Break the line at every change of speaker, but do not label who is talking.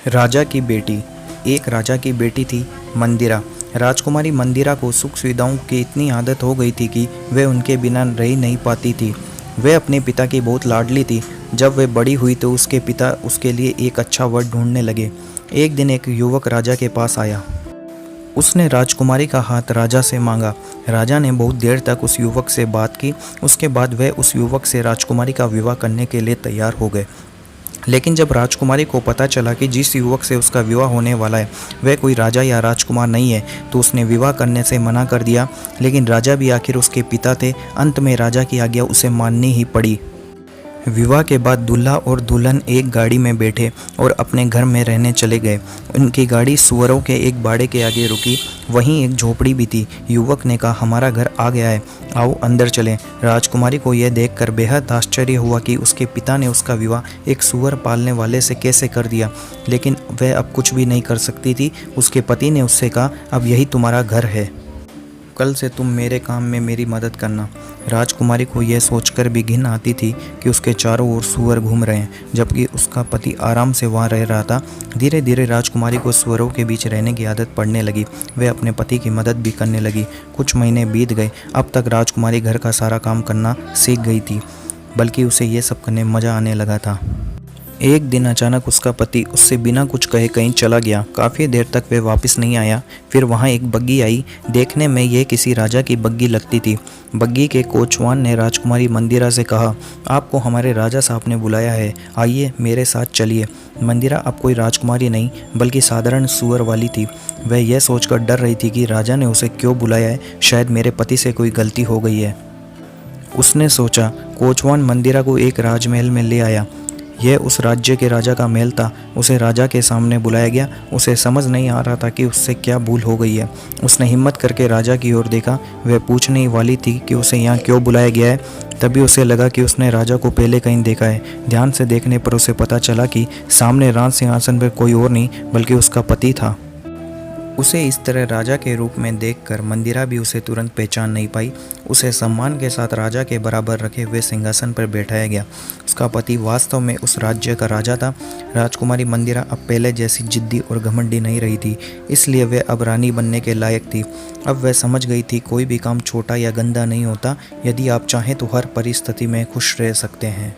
राजा की बेटी। एक राजा की बेटी थी मंदिरा। राजकुमारी मंदिरा को सुख सुविधाओं की इतनी आदत हो गई थी कि वह उनके बिना रह नहीं पाती थी। वह अपने पिता की बहुत लाडली थी। जब वह बड़ी हुई तो उसके पिता उसके लिए एक अच्छा वर ढूंढने लगे। एक दिन एक युवक राजा के पास आया। उसने राजकुमारी का हाथ राजा से मांगा। राजा ने बहुत देर तक उस युवक से बात की। उसके बाद वह उस युवक से राजकुमारी का विवाह करने के लिए तैयार हो गए। लेकिन जब राजकुमारी को पता चला कि जिस युवक से उसका विवाह होने वाला है वह कोई राजा या राजकुमार नहीं है, तो उसने विवाह करने से मना कर दिया। लेकिन राजा भी आखिर उसके पिता थे। अंत में राजा की आज्ञा उसे माननी ही पड़ी। विवाह के बाद दूल्हा और दुल्हन एक गाड़ी में बैठे और अपने घर में रहने चले गए। उनकी गाड़ी सुअरों के एक बाड़े के आगे रुकी। वहीं एक झोपड़ी भी थी। युवक ने कहा, हमारा घर आ गया है, आओ अंदर चलें। राजकुमारी को यह देखकर बेहद आश्चर्य हुआ कि उसके पिता ने उसका विवाह एक सुअर पालने वाले से कैसे कर दिया। लेकिन वह अब कुछ भी नहीं कर सकती थी। उसके पति ने उससे कहा, अब यही तुम्हारा घर है, कल से तुम मेरे काम में मेरी मदद करना। राजकुमारी को यह सोचकर भी घिन आती थी कि उसके चारों ओर सुअर घूम रहे हैं, जबकि उसका पति आराम से वहाँ रह रहा था। धीरे धीरे राजकुमारी को सुअरों के बीच रहने की आदत पड़ने लगी। वह अपने पति की मदद भी करने लगी। कुछ महीने बीत गए। अब तक राजकुमारी घर का सारा काम करना सीख गई थी, बल्कि उसे यह सब करने मज़ा आने लगा था। एक दिन अचानक उसका पति उससे बिना कुछ कहे कहीं चला गया। काफ़ी देर तक वह वापस नहीं आया। फिर वहाँ एक बग्गी आई। देखने में यह किसी राजा की बग्गी लगती थी। बग्गी के कोचवान ने राजकुमारी मंदिरा से कहा, आपको हमारे राजा साहब ने बुलाया है, आइए मेरे साथ चलिए। मंदिरा अब कोई राजकुमारी नहीं बल्कि साधारण सुअर वाली थी। वह यह सोचकर डर रही थी कि राजा ने उसे क्यों बुलाया है, शायद मेरे पति से कोई गलती हो गई है। उसने सोचा। कोचवान मंदिरा को एक राजमहल में ले आया। यह उस राज्य के राजा का महल था। उसे राजा के सामने बुलाया गया। उसे समझ नहीं आ रहा था कि उससे क्या भूल हो गई है। उसने हिम्मत करके राजा की ओर देखा। वह पूछने ही वाली थी कि उसे यहाँ क्यों बुलाया गया है। तभी उसे लगा कि उसने राजा को पहले कहीं देखा है। ध्यान से देखने पर उसे पता चला कि सामने राज सिंहासन पर कोई और नहीं बल्कि उसका पति था। उसे इस तरह राजा के रूप में देखकर मंदिरा भी उसे तुरंत पहचान नहीं पाई। उसे सम्मान के साथ राजा के बराबर रखे हुए सिंहासन पर बैठाया गया। उसका पति वास्तव में उस राज्य का राजा था। राजकुमारी मंदिरा अब पहले जैसी जिद्दी और घमंडी नहीं रही थी, इसलिए वह अब रानी बनने के लायक थी। अब वह समझ गई थी कोई भी काम छोटा या गंदा नहीं होता। यदि आप चाहें तो हर परिस्थिति में खुश रह सकते हैं।